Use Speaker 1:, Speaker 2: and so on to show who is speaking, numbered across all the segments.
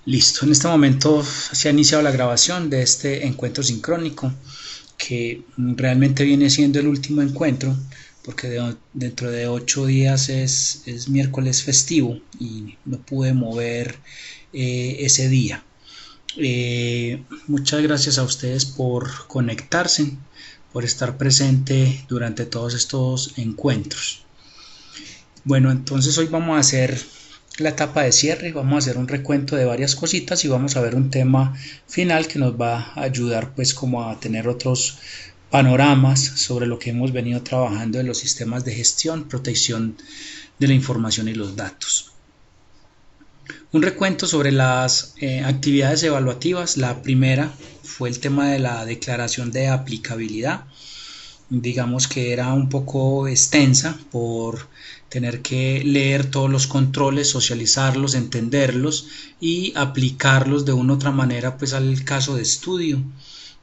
Speaker 1: Listo, en este momento se ha iniciado la grabación de este encuentro sincrónico que realmente viene siendo el último encuentro porque dentro de 8 días es miércoles festivo y no pude mover ese día. Muchas gracias a ustedes por conectarse, por estar presente durante todos estos encuentros. Bueno, entonces hoy vamos a hacer la etapa de cierre, vamos a hacer un recuento de varias cositas y vamos a ver un tema final que nos va a ayudar pues como a tener otros panoramas sobre lo que hemos venido trabajando en los sistemas de gestión, protección de la información y los datos. Un recuento sobre las actividades evaluativas. La primera fue el tema de la declaración de aplicabilidad. Digamos que era un poco extensa por tener que leer todos los controles, socializarlos, entenderlos y aplicarlos de una u otra manera pues al caso de estudio.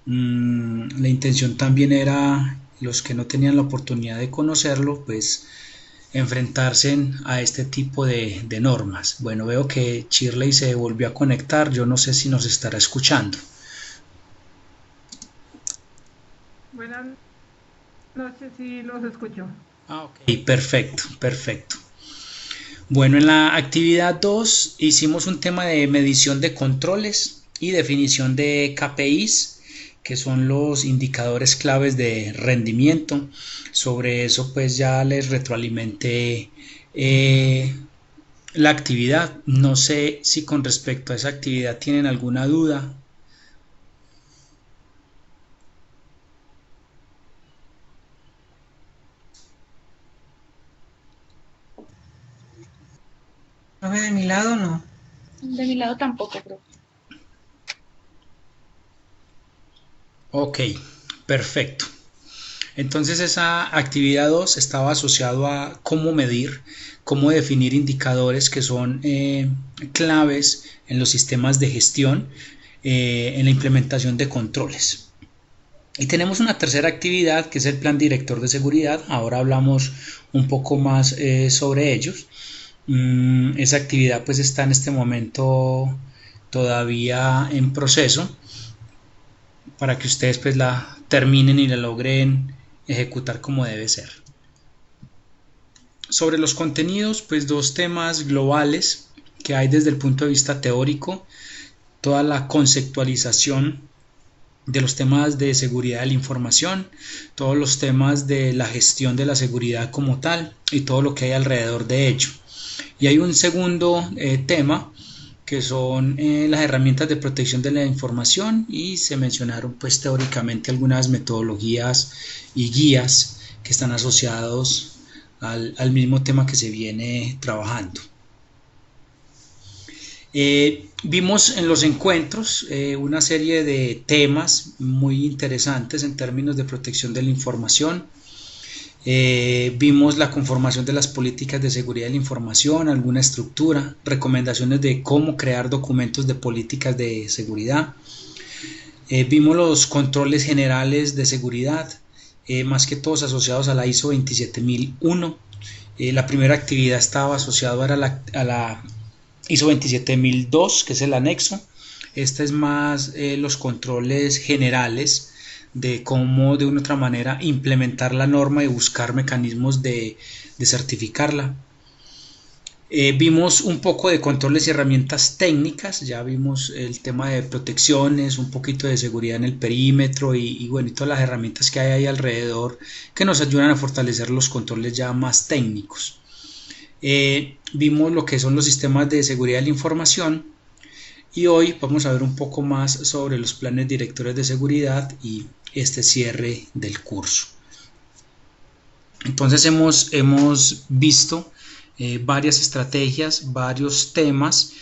Speaker 1: La intención también era los que no tenían la oportunidad de conocerlo pues enfrentarse a este tipo de normas. Bueno, veo que Shirley se volvió a conectar, yo no sé si nos estará escuchando.
Speaker 2: Buenas noches, sí los escucho.
Speaker 1: Ok, perfecto, perfecto. Bueno, en la actividad 2 hicimos un tema de medición de controles y definición de KPIs, que son los indicadores claves de rendimiento. Sobre eso pues ya les retroalimenté la actividad. No sé si con respecto a esa actividad tienen alguna duda.
Speaker 3: Profe, de mi lado no.
Speaker 4: De mi lado tampoco, creo.
Speaker 1: Ok, perfecto. Entonces esa actividad 2 estaba asociado a cómo medir, cómo definir indicadores que son claves en los sistemas de gestión, en la implementación de controles. Y tenemos una tercera actividad que es el plan director de seguridad. Ahora hablamos un poco más sobre ellos. Esa actividad pues está en este momento todavía en proceso para que ustedes pues la terminen y la logren ejecutar como debe ser. Sobre los contenidos, pues dos temas globales que hay desde el punto de vista teórico, toda la conceptualización de los temas de seguridad de la información, todos los temas de la gestión de la seguridad como tal y todo lo que hay alrededor de ello. Y hay un segundo tema que son las herramientas de protección de la información y se mencionaron pues teóricamente algunas metodologías y guías que están asociados al mismo tema que se viene trabajando. Vimos en los encuentros una serie de temas muy interesantes en términos de protección de la información. Vimos la conformación de las políticas de seguridad de la información, alguna estructura, recomendaciones de cómo crear documentos de políticas de seguridad. Vimos los controles generales de seguridad, más que todos asociados a la ISO 27001. La primera actividad estaba asociada a la ISO 27002, que es el anexo. Esta es más los controles generales de cómo de una u otra manera implementar la norma y buscar mecanismos de certificarla. Vimos un poco de controles y herramientas técnicas, ya vimos el tema de protecciones, un poquito de seguridad en el perímetro y bueno, y todas las herramientas que hay ahí alrededor que nos ayudan a fortalecer los controles ya más técnicos. Vimos lo que son los sistemas de seguridad de la información y hoy vamos a ver un poco más sobre los planes directores de seguridad y este cierre del curso. Entonces hemos visto varias estrategias, varios temas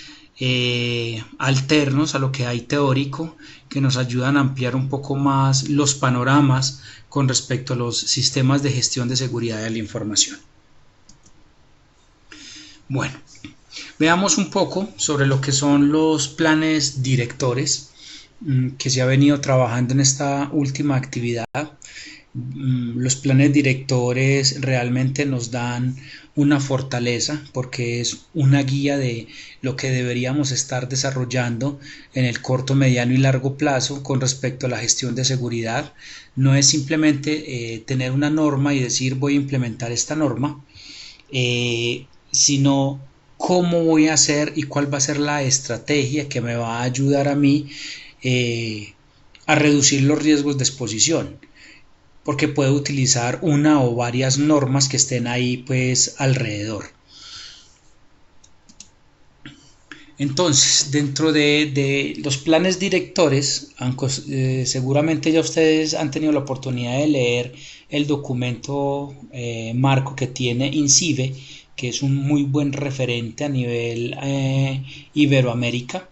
Speaker 1: alternos a lo que hay teórico que nos ayudan a ampliar un poco más los panoramas con respecto a los sistemas de gestión de seguridad de la información. Bueno, veamos un poco sobre lo que son los planes directores que se ha venido trabajando en esta última actividad. Los planes directores realmente nos dan una fortaleza porque es una guía de lo que deberíamos estar desarrollando en el corto, mediano y largo plazo con respecto a la gestión de seguridad. No es simplemente tener una norma y decir voy a implementar esta norma, sino cómo voy a hacer y cuál va a ser la estrategia que me va a ayudar a mí a reducir los riesgos de exposición, porque puedo utilizar una o varias normas que estén ahí pues alrededor. Entonces, dentro de los planes directores, seguramente ya ustedes han tenido la oportunidad de leer el documento marco que tiene INCIBE, que es un muy buen referente a nivel Iberoamérica.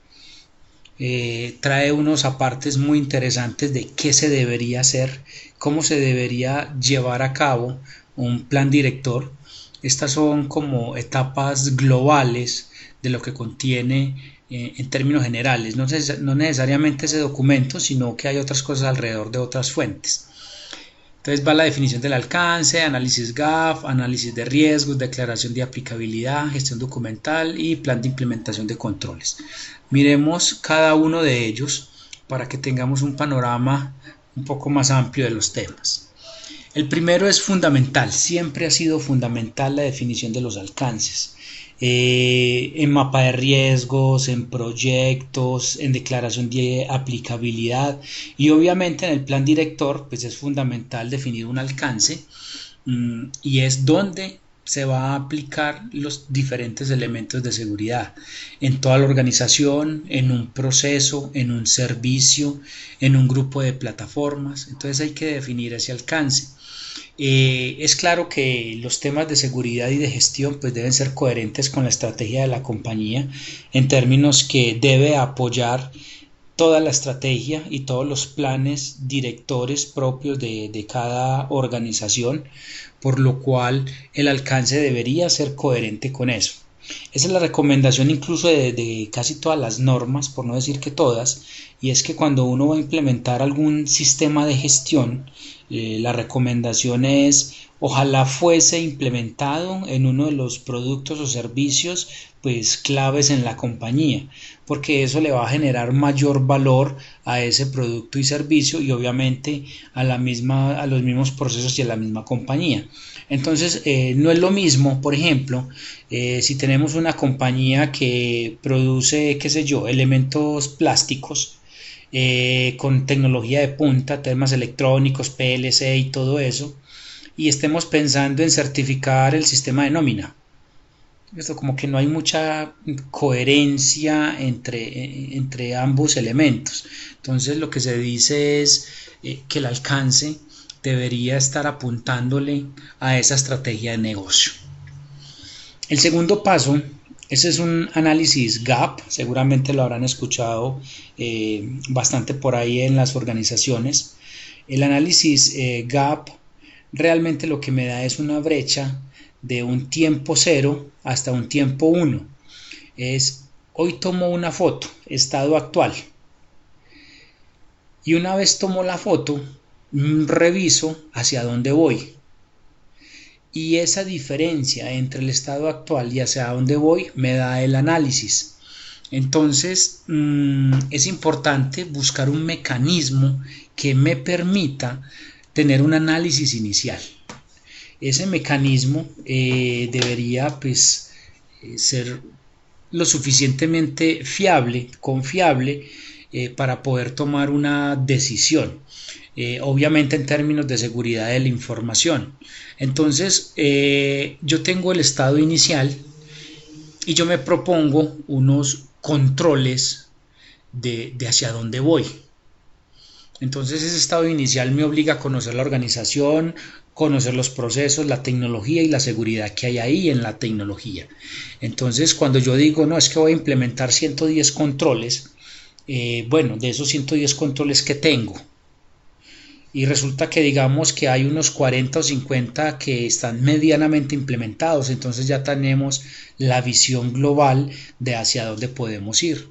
Speaker 1: Trae unos apartes muy interesantes de qué se debería hacer, cómo se debería llevar a cabo un plan director. Estas son como etapas globales de lo que contiene en términos generales, no necesariamente ese documento, sino que hay otras cosas alrededor de otras fuentes. Entonces va la definición del alcance, análisis gap, análisis de riesgos, declaración de aplicabilidad, gestión documental y plan de implementación de controles. Miremos cada uno de ellos para que tengamos un panorama un poco más amplio de los temas. El primero es fundamental, siempre ha sido fundamental la definición de los alcances. En mapa de riesgos, en proyectos, en declaración de aplicabilidad y obviamente en el plan director pues es fundamental definir un alcance y es donde se va a aplicar los diferentes elementos de seguridad en toda la organización, en un proceso, en un servicio, en un grupo de plataformas. Entonces hay que definir ese alcance. Es claro que los temas de seguridad y de gestión pues deben ser coherentes con la estrategia de la compañía en términos que debe apoyar toda la estrategia y todos los planes directores propios de cada organización, por lo cual el alcance debería ser coherente con eso. Esa es la recomendación incluso de casi todas las normas, por no decir que todas, y es que cuando uno va a implementar algún sistema de gestión, la recomendación es ojalá fuese implementado en uno de los productos o servicios pues claves en la compañía, porque eso le va a generar mayor valor a ese producto y servicio y obviamente a los mismos procesos y a la misma compañía. Entonces no es lo mismo, por ejemplo, si tenemos una compañía que produce, qué sé yo, elementos plásticos con tecnología de punta, temas electrónicos, PLC y todo eso, y estemos pensando en certificar el sistema de nómina. Esto como que no hay mucha coherencia entre ambos elementos. Entonces lo que se dice es que el alcance debería estar apuntándole a esa estrategia de negocio. El segundo paso, ese es un análisis gap, seguramente lo habrán escuchado bastante por ahí en las organizaciones. El análisis gap realmente lo que me da es una brecha de un tiempo 0 hasta un tiempo 1. Hoy tomo una foto, estado actual, y una vez tomo la foto, reviso hacia dónde voy. Y esa diferencia entre el estado actual y hacia dónde voy me da el análisis. Entonces es importante buscar un mecanismo que me permita tener un análisis inicial. Ese mecanismo debería pues ser lo suficientemente confiable para poder tomar una decisión. Obviamente en términos de seguridad de la información. Entonces yo tengo el estado inicial y yo me propongo unos controles de hacia dónde voy. Entonces ese estado inicial me obliga a conocer la organización, conocer los procesos, la tecnología y la seguridad que hay ahí en la tecnología. Entonces cuando yo digo no, es que voy a implementar 110 controles, bueno, de esos 110 controles que tengo, y resulta que digamos que hay unos 40 o 50 que están medianamente implementados, entonces ya tenemos la visión global de hacia dónde podemos ir.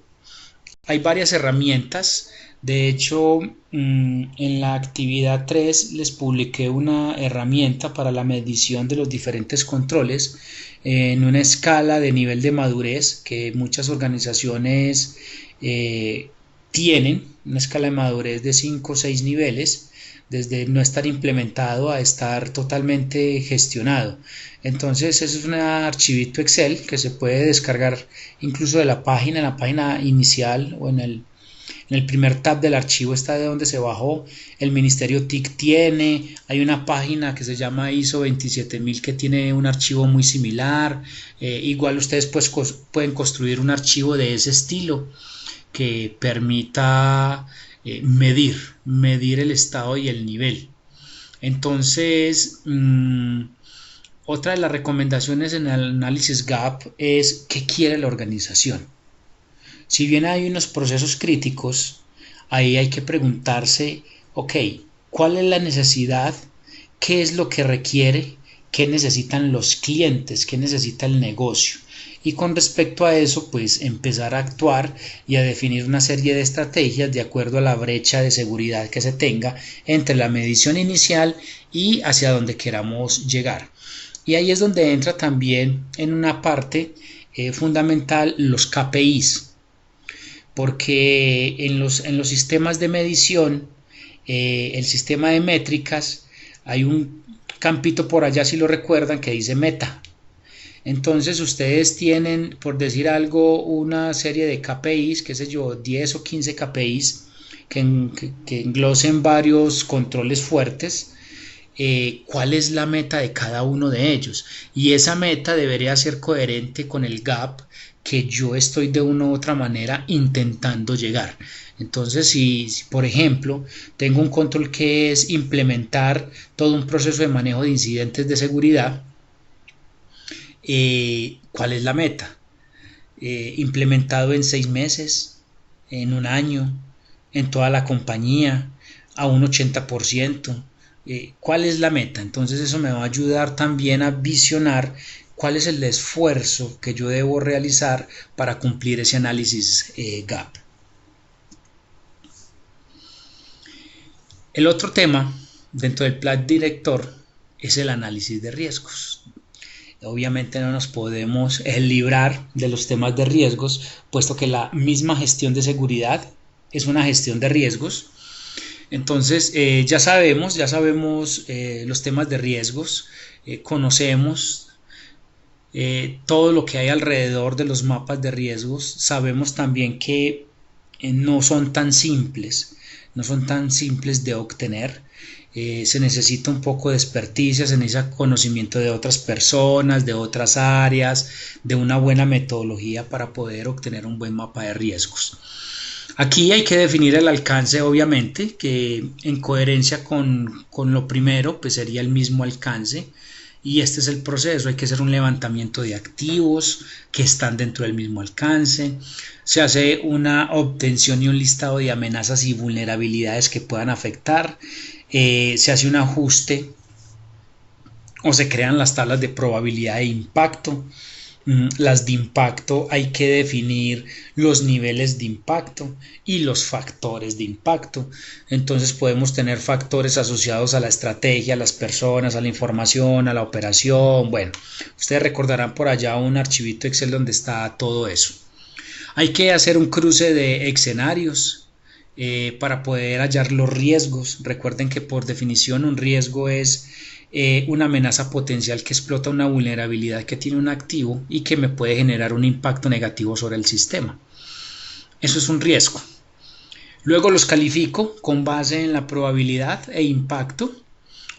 Speaker 1: Hay varias herramientas De hecho, en la actividad 3 les publiqué una herramienta para la medición de los diferentes controles en una escala de nivel de madurez que muchas organizaciones tienen, una escala de madurez de 5 o 6 niveles, desde no estar implementado a estar totalmente gestionado. Entonces, eso es un archivito Excel que se puede descargar incluso de la página, en la página inicial o en el primer tab del archivo está de donde se bajó. El Ministerio TIC tiene, hay una página que se llama ISO 27000 que tiene un archivo muy similar. Igual ustedes pues pueden construir un archivo de ese estilo que permita medir el estado y el nivel. Entonces, otra de las recomendaciones en el análisis GAP es qué quiere la organización. Si bien hay unos procesos críticos, ahí hay que preguntarse, ok, ¿cuál es la necesidad? ¿Qué es lo que requiere? ¿Qué necesitan los clientes? ¿Qué necesita el negocio? Y con respecto a eso, pues empezar a actuar y a definir una serie de estrategias de acuerdo a la brecha de seguridad que se tenga entre la medición inicial y hacia donde queramos llegar. Y ahí es donde entra también en una parte fundamental los KPIs. Porque en los sistemas de medición, el sistema de métricas, hay un campito por allá, si lo recuerdan, que dice meta. Entonces ustedes tienen, por decir algo, una serie de KPIs, qué sé yo, 10 o 15 KPIs, que englosen varios controles fuertes. ¿Cuál es la meta de cada uno de ellos? Y esa meta debería ser coherente con el gap que yo estoy de una u otra manera intentando llegar. Entonces, si por ejemplo tengo un control que es implementar todo un proceso de manejo de incidentes de seguridad, ¿cuál es la meta? Implementado en 6 meses, en un año, en toda la compañía, a un 80%. ¿Cuál es la meta? Entonces eso me va a ayudar también a visionar cuál es el esfuerzo que yo debo realizar para cumplir ese análisis GAP. El otro tema dentro del plan director es el análisis de riesgos. Obviamente no nos podemos librar de los temas de riesgos, puesto que la misma gestión de seguridad es una gestión de riesgos. Entonces ya sabemos los temas de riesgos, conocemos todo lo que hay alrededor de los mapas de riesgos. Sabemos también que no son tan simples de obtener. Se necesita un poco de experticia, se necesita conocimiento de otras personas, de otras áreas, de una buena metodología para poder obtener un buen mapa de riesgos. Aquí hay que definir el alcance, obviamente, que en coherencia con lo primero, pues sería el mismo alcance. Y este es el proceso, hay que hacer un levantamiento de activos que están dentro del mismo alcance, se hace una obtención y un listado de amenazas y vulnerabilidades que puedan afectar, se hace un ajuste o se crean las tablas de probabilidad de impacto. Las de impacto hay que definir los niveles de impacto y los factores de impacto. Entonces podemos tener factores asociados a la estrategia, a las personas, a la información, a la operación. Bueno, ustedes recordarán por allá un archivito Excel donde está todo eso. Hay que hacer un cruce de escenarios para poder hallar los riesgos. Recuerden que por definición un riesgo es una amenaza potencial que explota una vulnerabilidad que tiene un activo y que me puede generar un impacto negativo sobre el sistema. Eso es un riesgo. Luego los califico con base en la probabilidad e impacto.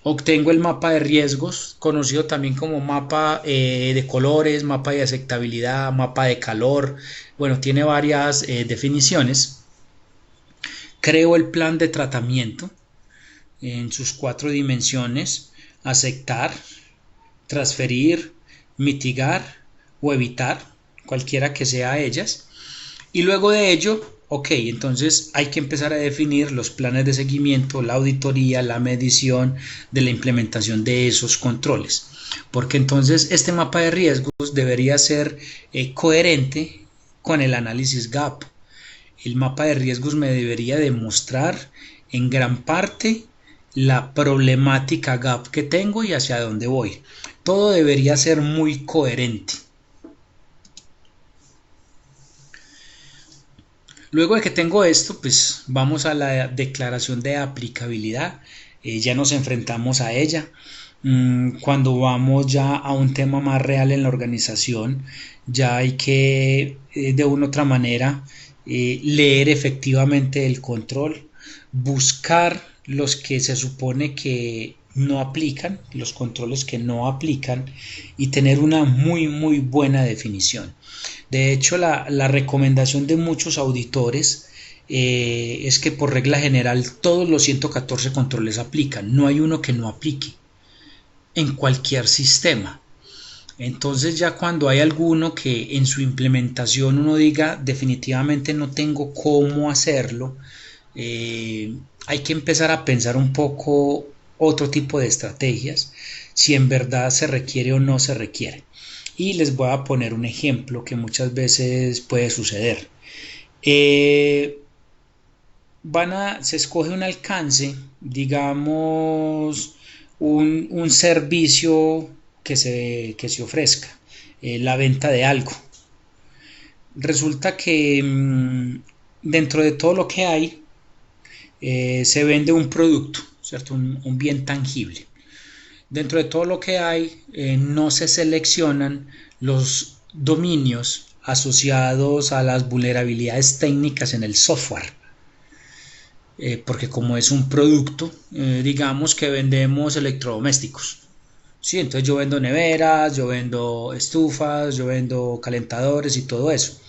Speaker 1: Obtengo el mapa de riesgos, conocido también como mapa de colores, mapa de aceptabilidad, mapa de calor. Bueno, tiene varias definiciones. Creo el plan de tratamiento en sus 4 dimensiones: aceptar, transferir, mitigar o evitar, cualquiera que sea ellas. Y luego de ello, ok, entonces hay que empezar a definir los planes de seguimiento, la auditoría, la medición de la implementación de esos controles. Porque entonces este mapa de riesgos debería ser coherente con el análisis GAP. el mapa de riesgos me debería demostrar en gran parte la problemática gap que tengo y hacia dónde voy. Todo debería ser muy coherente. Luego de que tengo esto, pues vamos a la declaración de aplicabilidad. Ya nos enfrentamos a ella. Cuando vamos ya a un tema más real en la organización, ya hay que de una u otra manera leer efectivamente el control, buscar los que se supone que no aplican, los controles que no aplican, y tener una muy buena definición. De hecho, la recomendación de muchos auditores es que por regla general todos los 114 controles aplican, no hay uno que no aplique en cualquier sistema. Entonces ya cuando hay alguno que en su implementación uno diga definitivamente no tengo cómo hacerlo, hay que empezar a pensar un poco otro tipo de estrategias, si en verdad se requiere o no se requiere. Y les voy a poner un ejemplo que muchas veces puede suceder. Se escoge un alcance, digamos un servicio que se ofrezca, la venta de algo. Resulta que dentro de todo lo que hay se vende un producto, ¿cierto? Un bien tangible. Dentro de todo lo que hay no se seleccionan los dominios asociados a las vulnerabilidades técnicas en el software. Porque como es un producto, digamos que vendemos electrodomésticos. Sí, entonces yo vendo neveras, yo vendo estufas, yo vendo calentadores y todo eso.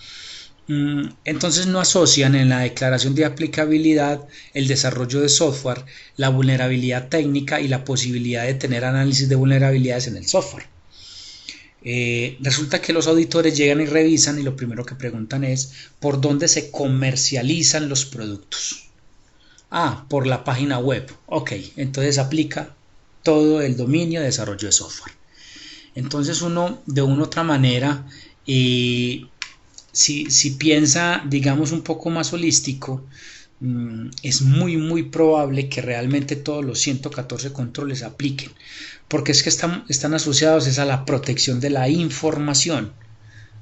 Speaker 1: Entonces no asocian en la declaración de aplicabilidad el desarrollo de software, la vulnerabilidad técnica y la posibilidad de tener análisis de vulnerabilidades en el software. Resulta que los auditores llegan y revisan y lo primero que preguntan es ¿por dónde se comercializan los productos? Por la página web. Ok, entonces aplica todo el dominio de desarrollo de software. Entonces uno de una u otra manera si piensa, digamos, un poco más holístico, es muy probable que realmente todos los 114 controles apliquen, porque es que están asociados a la protección de la información,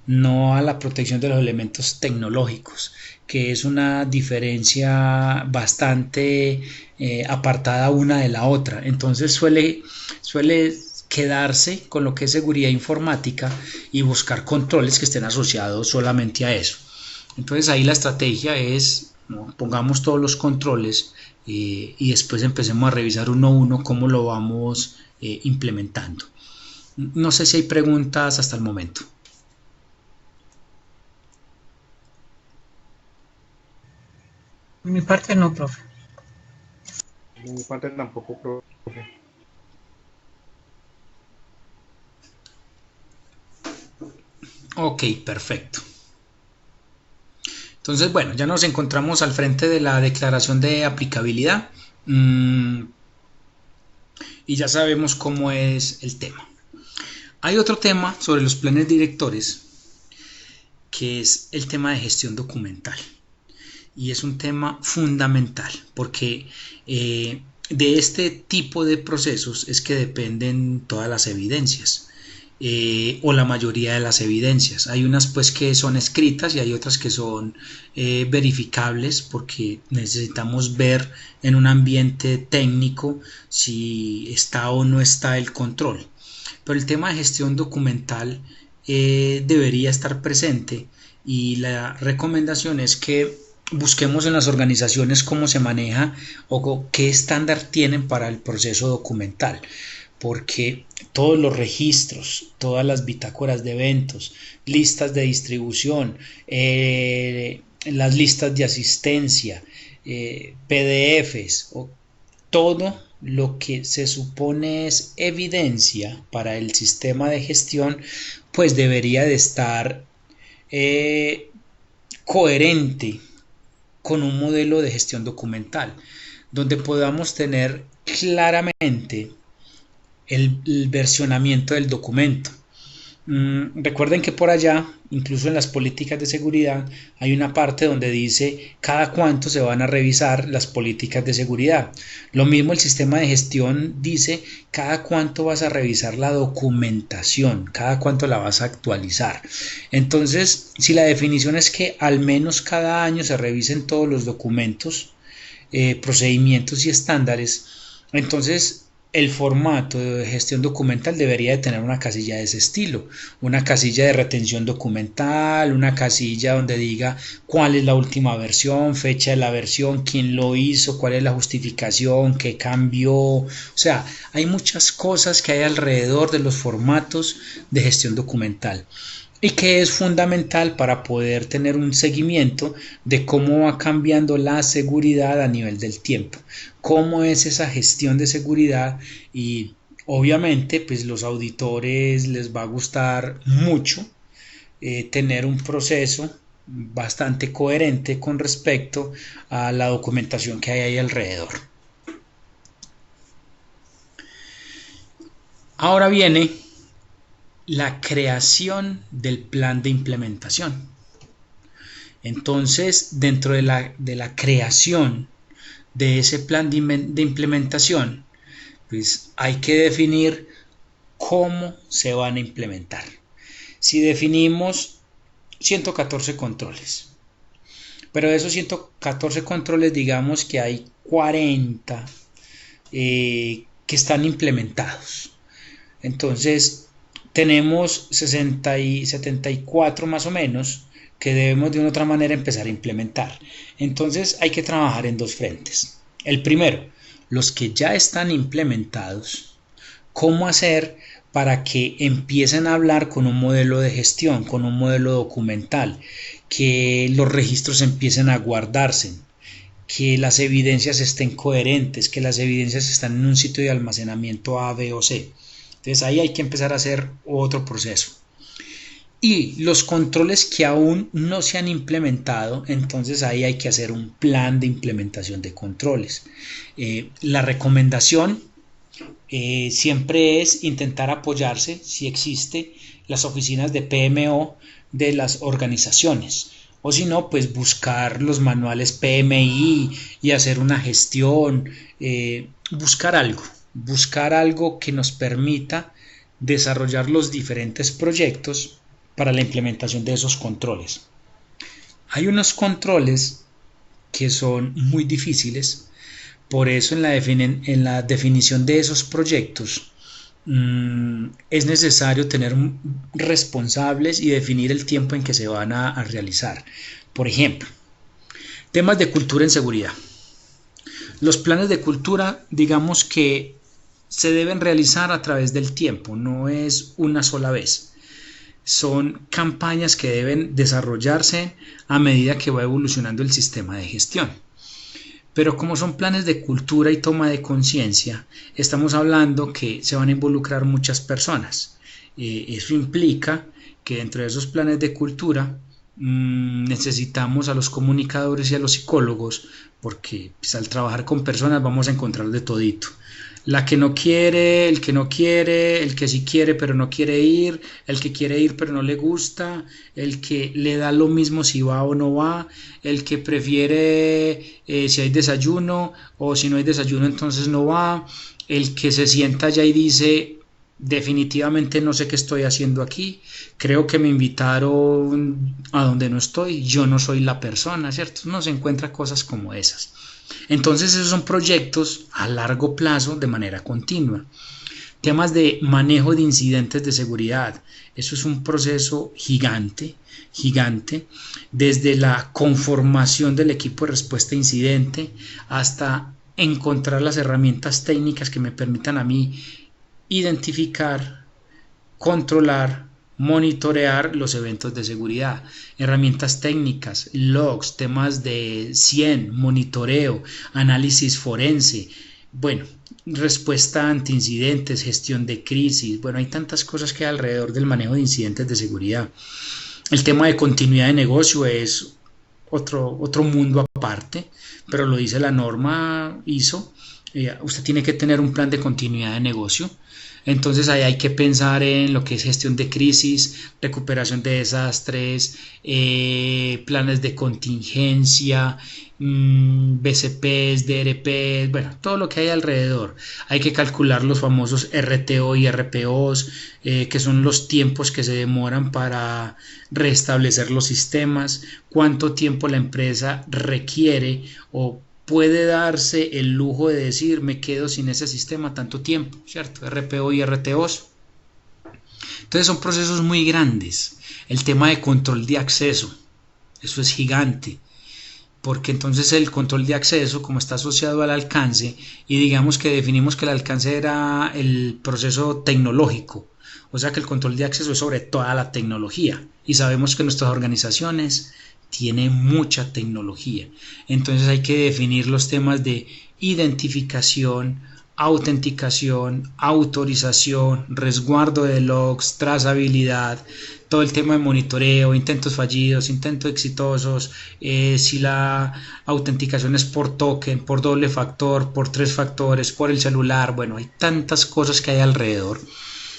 Speaker 1: no a la protección de los elementos tecnológicos, que es una diferencia bastante apartada una de la otra. Entonces suele quedarse con lo que es seguridad informática y buscar controles que estén asociados solamente a eso. Entonces ahí la estrategia es, ¿no?, pongamos todos los controles y después empecemos a revisar uno a uno cómo lo vamos implementando. No sé si hay preguntas hasta el momento.
Speaker 3: Por mi parte no, profe.
Speaker 5: De mi parte tampoco, profe.
Speaker 1: Ok, perfecto. Entonces, bueno, ya nos encontramos al frente de la declaración de aplicabilidad y ya sabemos cómo es el tema. Hay otro tema sobre los planes directores que es el tema de gestión documental. Y es un tema fundamental porque de este tipo de procesos es que dependen todas las evidencias. O la mayoría de las evidencias. Hay unas pues que son escritas y hay otras que son verificables porque necesitamos ver en un ambiente técnico si está o no está el control. Pero el tema de gestión documental debería estar presente y la recomendación es que busquemos en las organizaciones cómo se maneja o qué estándar tienen para el proceso documental, porque todos los registros, todas las bitácoras de eventos, listas de distribución, las listas de asistencia, PDFs, todo lo que se supone es evidencia para el sistema de gestión, pues debería de estar coherente con un modelo de gestión documental, donde podamos tener claramente el versionamiento del documento. Recuerden que por allá, incluso en las políticas de seguridad, hay una parte donde dice cada cuánto se van a revisar las políticas de seguridad. Lo mismo el sistema de gestión dice cada cuánto vas a revisar la documentación, cada cuánto la vas a actualizar. Entonces, si la definición es que al menos cada año se revisen todos los documentos, procedimientos y estándares, entonces el formato de gestión documental debería de tener una casilla de ese estilo, una casilla de retención documental, una casilla donde diga cuál es la última versión, fecha de la versión, quién lo hizo, cuál es la justificación, qué cambió. O sea, hay muchas cosas que hay alrededor de los formatos de gestión documental y que es fundamental para poder tener un seguimiento de cómo va cambiando la seguridad a nivel del tiempo, cómo es esa gestión de seguridad. Y obviamente pues los auditores les va a gustar mucho tener un proceso bastante coherente con respecto a la documentación que hay ahí alrededor. Ahora viene la creación del plan de implementación. Entonces, dentro de la creación de ese plan de implementación, pues hay que definir cómo se van a implementar. Si definimos 114 controles, pero de esos 114 controles digamos que hay 40 que están implementados. Entonces, tenemos 60 y 74 más o menos que debemos de una otra manera empezar a implementar. Entonces hay que trabajar en dos frentes. El primero, los que ya están implementados, cómo hacer para que empiecen a hablar con un modelo de gestión, con un modelo documental, que los registros empiecen a guardarse, que las evidencias estén coherentes, que las evidencias están en un sitio de almacenamiento A, B o C. Entonces ahí hay que empezar a hacer otro proceso. Y los controles que aún no se han implementado, entonces ahí hay que hacer un plan de implementación de controles. La recomendación siempre es intentar apoyarse, si existe, las oficinas de PMO de las organizaciones. O si no, pues buscar los manuales PMI y hacer una gestión, buscar algo que nos permita desarrollar los diferentes proyectos para la implementación de esos controles. Hay unos controles que son muy difíciles, por eso en la definición de esos proyectos es necesario tener responsables y definir el tiempo en que se van a realizar. Por ejemplo, temas de cultura en seguridad. Los planes de cultura, digamos que se deben realizar a través del tiempo, no es una sola vez. Son campañas que deben desarrollarse a medida que va evolucionando el sistema de gestión. Pero como son planes de cultura y toma de conciencia, estamos hablando que se van a involucrar muchas personas. Eso implica que dentro de esos planes de cultura necesitamos a los comunicadores y a los psicólogos, porque pues, al trabajar con personas vamos a encontrar de todito. La que no quiere, el que no quiere, el que sí quiere pero no quiere ir, el que quiere ir pero no le gusta, el que le da lo mismo si va o no va, el que prefiere si hay desayuno o si no hay desayuno entonces no va, el que se sienta allá y dice definitivamente no sé qué estoy haciendo aquí, creo que me invitaron a donde no estoy, yo no soy la persona, ¿cierto? No se encuentra cosas como esas. Entonces esos son proyectos a largo plazo de manera continua. Temas de manejo de incidentes de seguridad. Eso es un proceso gigante, desde la conformación del equipo de respuesta a incidente hasta encontrar las herramientas técnicas que me permitan a mí identificar, controlar, monitorear los eventos de seguridad, herramientas técnicas, logs, temas de CIEM, monitoreo, análisis forense, bueno, respuesta ante incidentes, gestión de crisis, bueno, hay tantas cosas que hay alrededor del manejo de incidentes de seguridad. El tema de continuidad de negocio es otro mundo aparte, pero lo dice la norma ISO, usted tiene que tener un plan de continuidad de negocio. Entonces ahí hay que pensar en lo que es gestión de crisis, recuperación de desastres, planes de contingencia, BCPs, DRPs, bueno, todo lo que hay alrededor. Hay que calcular los famosos RTO y RPOs, que son los tiempos que se demoran para restablecer los sistemas, cuánto tiempo la empresa requiere o puede darse el lujo de decir me quedo sin ese sistema tanto tiempo, ¿cierto? RPO y RTOs. Entonces son procesos muy grandes. El tema de control de acceso, eso es gigante, porque entonces el control de acceso, como está asociado al alcance, y digamos que definimos que el alcance era el proceso tecnológico, o sea que el control de acceso es sobre toda la tecnología, y sabemos que nuestras organizaciones tiene mucha tecnología. Entonces hay que definir los temas de identificación, autenticación, autorización, resguardo de logs, trazabilidad, todo el tema de monitoreo, intentos fallidos, intentos exitosos, si la autenticación es por token, por doble factor, por 3 factores, por el celular, bueno, hay tantas cosas que hay alrededor.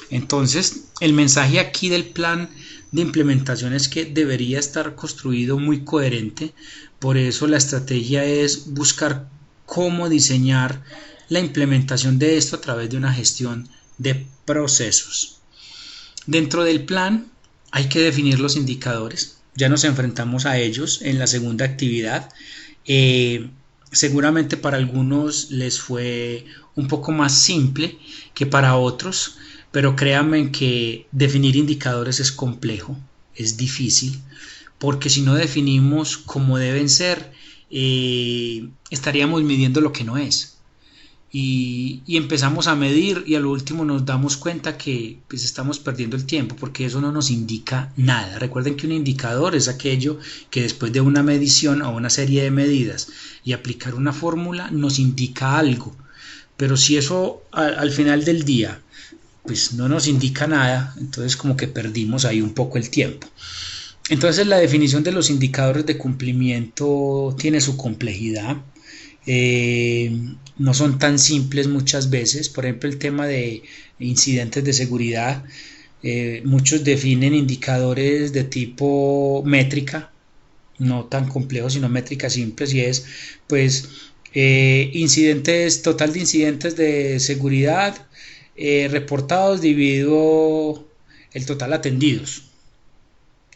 Speaker 1: Entonces, el mensaje aquí del plan de implementación es que debería estar construido muy coherente, por eso la estrategia es buscar cómo diseñar la implementación de esto a través de una gestión de procesos. Dentro del plan hay que definir los indicadores, ya nos enfrentamos a ellos en la segunda actividad. Seguramente para algunos les fue un poco más simple que para otros, pero créanme que definir indicadores es complejo, es difícil, porque si no definimos cómo deben ser, estaríamos midiendo lo que no es. Y empezamos a medir y a lo último nos damos cuenta que pues, estamos perdiendo el tiempo porque eso no nos indica nada. Recuerden que un indicador es aquello que después de una medición o una serie de medidas y aplicar una fórmula nos indica algo, pero si eso al final del día pues no nos indica nada, entonces como que perdimos ahí un poco el tiempo. Entonces la definición de los indicadores de cumplimiento tiene su complejidad. No son tan simples muchas veces. Por ejemplo, el tema de incidentes de seguridad, muchos definen indicadores de tipo métrica, no tan complejos sino métricas simples, y es pues incidentes, total de incidentes de seguridad reportados dividido el total atendidos,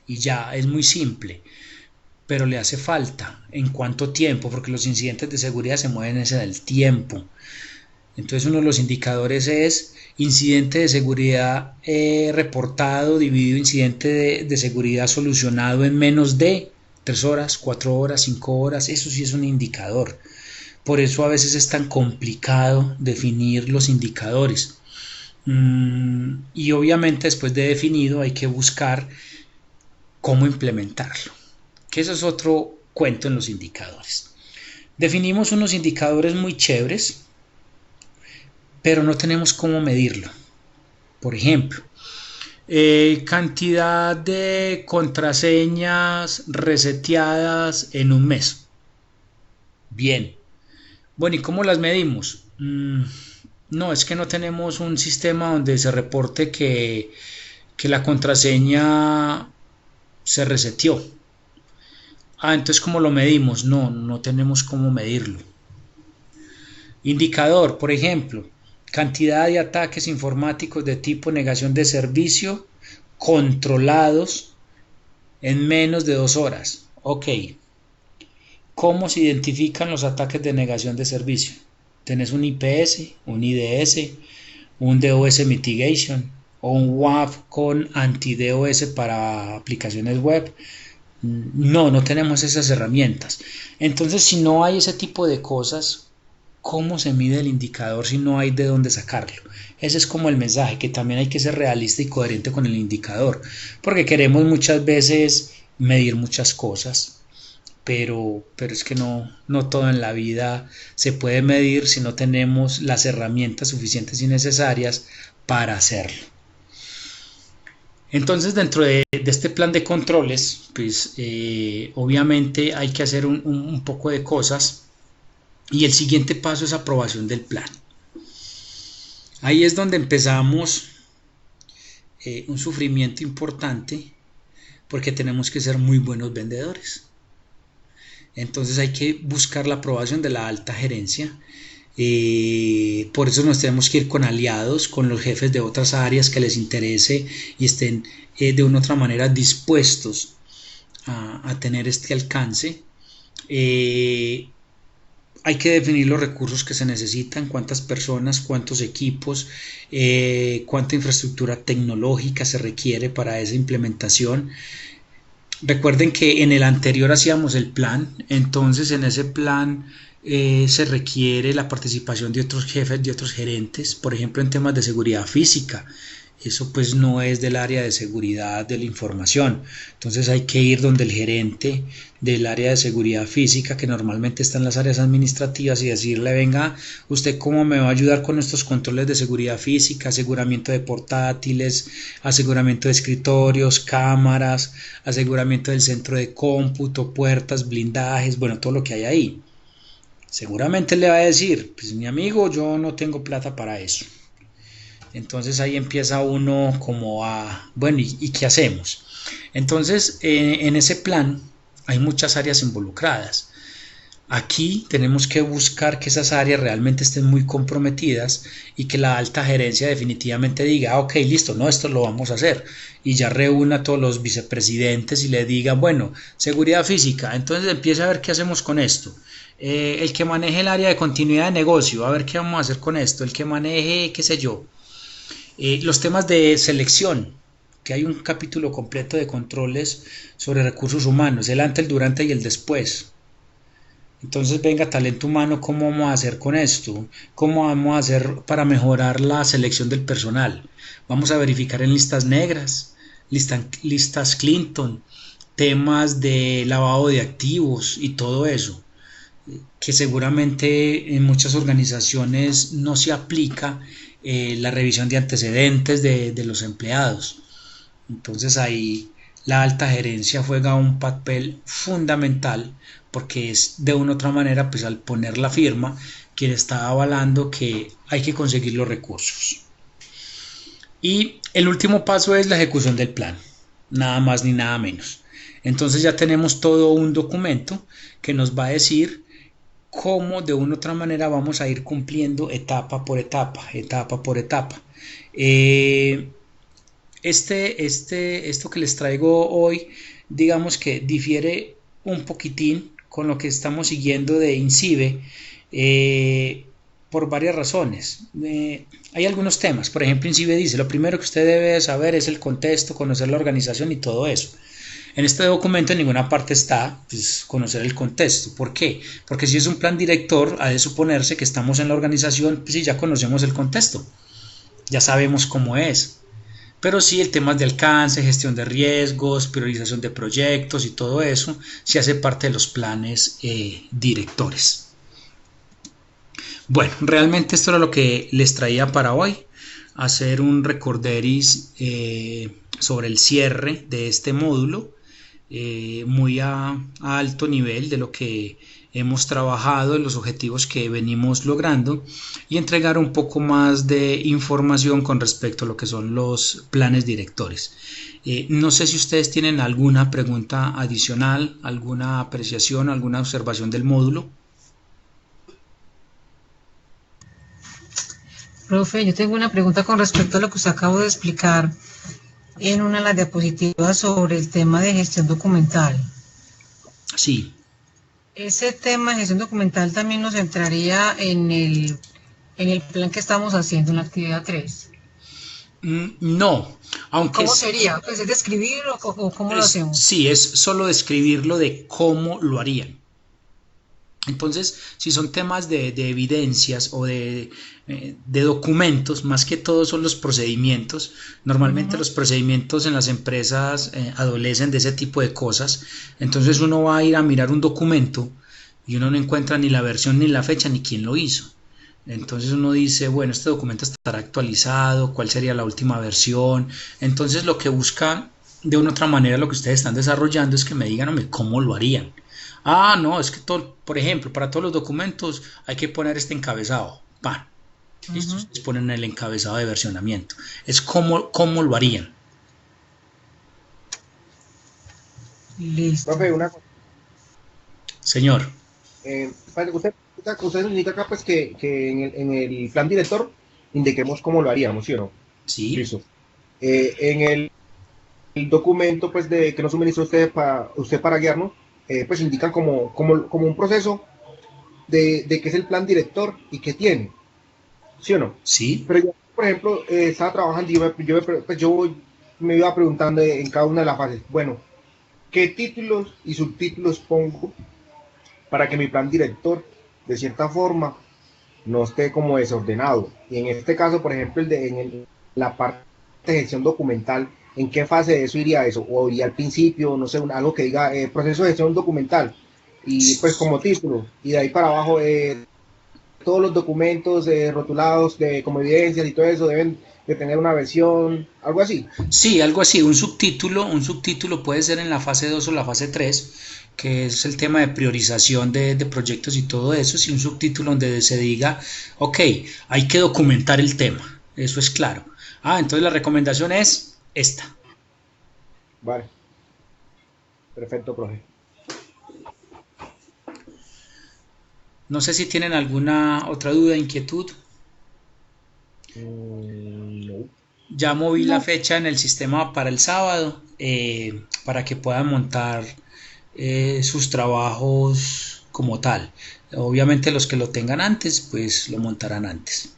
Speaker 1: y ya es muy simple, pero le hace falta en cuánto tiempo, porque los incidentes de seguridad se mueven ese del tiempo. Entonces uno de los indicadores es incidente de seguridad reportado dividido incidente de seguridad solucionado en menos de 3 horas, 4 horas, 5 horas, eso sí es un indicador. Por eso a veces es tan complicado definir los indicadores. Y obviamente después de definido hay que buscar cómo implementarlo, que eso es otro cuento en los indicadores. Definimos unos indicadores muy chéveres, pero no tenemos cómo medirlo. Por ejemplo, cantidad de contraseñas reseteadas en un mes. Bien. Bueno, ¿y cómo las medimos? No, es que no tenemos un sistema donde se reporte que la contraseña se reseteó. Entonces ¿cómo lo medimos? No tenemos cómo medirlo. Indicador, por ejemplo, cantidad de ataques informáticos de tipo negación de servicio controlados en menos de 2 horas. Ok. ¿Cómo se identifican los ataques de negación de servicio? Tenés un IPS, un IDS, un DOS Mitigation o un WAF con anti-DOS para aplicaciones web. No tenemos esas herramientas. Entonces, si no hay ese tipo de cosas, ¿cómo se mide el indicador si no hay de dónde sacarlo? Ese es como el mensaje, que también hay que ser realista y coherente con el indicador, porque queremos muchas veces medir muchas cosas, pero es que no todo en la vida se puede medir si no tenemos las herramientas suficientes y necesarias para hacerlo. Entonces, dentro de este plan de controles, pues obviamente hay que hacer un poco de cosas, y el siguiente paso es aprobación del plan. Ahí es donde empezamos un sufrimiento importante porque tenemos que ser muy buenos vendedores. Entonces hay que buscar la aprobación de la alta gerencia. Por eso nos tenemos que ir con aliados, con los jefes de otras áreas que les interese y estén de una u otra manera dispuestos a tener este alcance. Hay que definir los recursos que se necesitan, cuántas personas, cuántos equipos, cuánta infraestructura tecnológica se requiere para esa implementación. Recuerden que en el anterior hacíamos el plan, entonces en ese plan se requiere la participación de otros jefes, de otros gerentes, por ejemplo en temas de seguridad física. Eso pues no es del área de seguridad de la información, entonces hay que ir donde el gerente del área de seguridad física, que normalmente está en las áreas administrativas, y decirle: venga, ¿usted cómo me va a ayudar con estos controles de seguridad física, aseguramiento de portátiles, aseguramiento de escritorios, cámaras, aseguramiento del centro de cómputo, puertas, blindajes, bueno, todo lo que hay ahí? Seguramente le va a decir: pues mi amigo, yo no tengo plata para eso. Entonces ahí empieza uno como a, bueno, ¿y qué hacemos? Entonces en ese plan hay muchas áreas involucradas. Aquí tenemos que buscar que esas áreas realmente estén muy comprometidas y que la alta gerencia definitivamente diga: ok, listo, no, esto lo vamos a hacer, y ya reúna a todos los vicepresidentes y le diga: bueno, seguridad física, entonces empieza a ver qué hacemos con esto. El que maneje el área de continuidad de negocio, a ver qué vamos a hacer con esto. El que maneje, qué sé yo, los temas de selección, que hay un capítulo completo de controles sobre recursos humanos, el antes, el durante y el después. Entonces, venga, talento humano, ¿cómo vamos a hacer con esto? ¿Cómo vamos a hacer para mejorar la selección del personal? Vamos a verificar en listas negras, listas Clinton, temas de lavado de activos y todo eso, que seguramente en muchas organizaciones no se aplica la revisión de antecedentes de los empleados. Entonces ahí la alta gerencia juega un papel fundamental, porque es de una u otra manera, pues al poner la firma, quien está avalando que hay que conseguir los recursos. Y el último paso es la ejecución del plan, nada más ni nada menos. Entonces ya tenemos todo un documento que nos va a decir cómo de una u otra manera vamos a ir cumpliendo etapa por etapa, etapa por etapa. Esto que les traigo hoy, digamos que difiere un poquitín con lo que estamos siguiendo de INCIBE, por varias razones. Hay algunos temas, por ejemplo, INCIBE dice: lo primero que usted debe saber es el contexto, conocer la organización y todo eso. En este documento en ninguna parte está pues, conocer el contexto. ¿Por qué? Porque si es un plan director, ha de suponerse que estamos en la organización, pues, y ya conocemos el contexto, ya sabemos cómo es. Pero sí, el tema de alcance, gestión de riesgos, priorización de proyectos y todo eso, sí hace parte de los planes directores. Bueno, realmente esto era lo que les traía para hoy, hacer un recorderis sobre el cierre de este módulo, muy a alto nivel de lo que hemos trabajado, en los objetivos que venimos logrando, y entregar un poco más de información con respecto a lo que son los planes directores. No sé si ustedes tienen alguna pregunta adicional, alguna apreciación, alguna observación del módulo.
Speaker 3: Profe, yo tengo una pregunta con respecto a lo que usted acabó de explicar en una de las diapositivas sobre el tema de gestión documental.
Speaker 1: Sí.
Speaker 3: Ese tema de gestión documental también nos entraría en el plan que estamos haciendo en la actividad 3.
Speaker 1: No, aunque...
Speaker 3: ¿Cómo sería? Pues ¿es describirlo o cómo lo hacemos?
Speaker 1: Sí, es solo describirlo de cómo lo harían. Entonces, si son temas de evidencias o de documentos, más que todo son los procedimientos. Normalmente los procedimientos en las empresas adolecen de ese tipo de cosas. Entonces uno va a ir a mirar un documento y uno no encuentra ni la versión, ni la fecha, ni quién lo hizo. Entonces uno dice: bueno, este documento estará actualizado, ¿cuál sería la última versión? Entonces lo que busca de una u otra manera lo que ustedes están desarrollando es que me digan: hombre, ¿cómo lo harían? Ah, no, es que todo, por ejemplo, para todos los documentos hay que poner este encabezado, ¡pam! Listo, ustedes ponen el encabezado de versionamiento. Es cómo lo harían.
Speaker 3: Listo.
Speaker 5: Profe, una cosa.
Speaker 1: Señor.
Speaker 5: Usted indica acá pues que en el plan director indiquemos cómo lo haríamos, ¿sí o no?
Speaker 1: Sí.
Speaker 5: Listo. En el documento pues que nos suministró usted para guiarnos, pues indican como un proceso de qué es el plan director y qué tiene, ¿sí o no?
Speaker 1: Sí.
Speaker 5: Pero yo, por ejemplo, estaba trabajando y yo me iba preguntando en cada una de las fases, bueno, ¿qué títulos y subtítulos pongo para que mi plan director, de cierta forma, no esté como desordenado? Y en este caso, por ejemplo, en la parte de gestión documental, ¿en qué fase de eso iría eso? ¿O iría al principio, no sé, algo que diga proceso de gestión documental? Y pues como título, y de ahí para abajo, todos los documentos rotulados como evidencias y todo eso deben de tener una versión, algo así.
Speaker 1: Sí, algo así, un subtítulo puede ser en la fase 2 o la fase 3, que es el tema de priorización de proyectos y todo eso, sí, un subtítulo donde se diga, ok, hay que documentar el tema, eso es claro. Entonces la recomendación es esta.
Speaker 5: Vale. Perfecto, profe.
Speaker 1: No sé si tienen alguna otra duda, inquietud.
Speaker 5: No.
Speaker 1: Ya moví la fecha en el sistema para el sábado, para que puedan montar sus trabajos como tal. Obviamente los que lo tengan antes, pues lo montarán antes.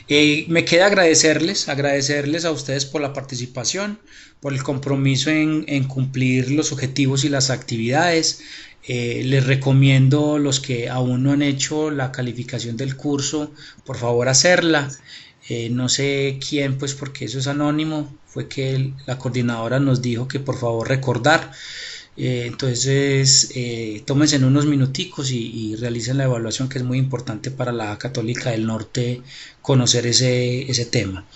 Speaker 1: Me queda agradecerles a ustedes por la participación, por el compromiso en cumplir los objetivos y las actividades. Les recomiendo, los que aún no han hecho la calificación del curso, por favor hacerla. No sé quién, pues porque eso es anónimo, fue que la coordinadora nos dijo que por favor recordar. Entonces tómense en unos minuticos y realicen la evaluación, que es muy importante para la Católica del Norte conocer ese tema.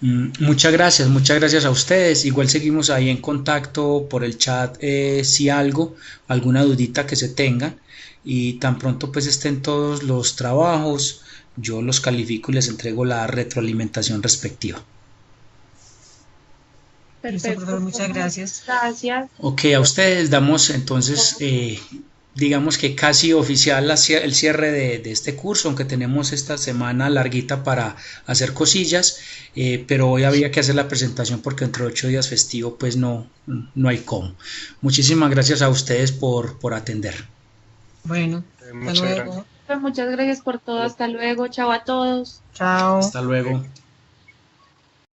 Speaker 1: Muchas gracias a ustedes. Igual seguimos ahí en contacto por el chat, si alguna dudita que se tengan, y tan pronto pues estén todos los trabajos, yo los califico y les entrego la retroalimentación respectiva.
Speaker 3: Listo, profesor, muchas gracias.
Speaker 4: Gracias.
Speaker 1: Ok, a ustedes damos entonces, digamos que casi oficial el cierre de este curso, aunque tenemos esta semana larguita para hacer cosillas, pero hoy había que hacer la presentación porque entre 8 días festivo pues no hay cómo. Muchísimas gracias a ustedes por atender.
Speaker 3: Bueno, hasta
Speaker 5: Muchas
Speaker 3: luego.
Speaker 5: gracias.
Speaker 4: Pues muchas gracias por todo. Hasta luego. Chao a todos.
Speaker 3: Chao.
Speaker 1: Hasta luego.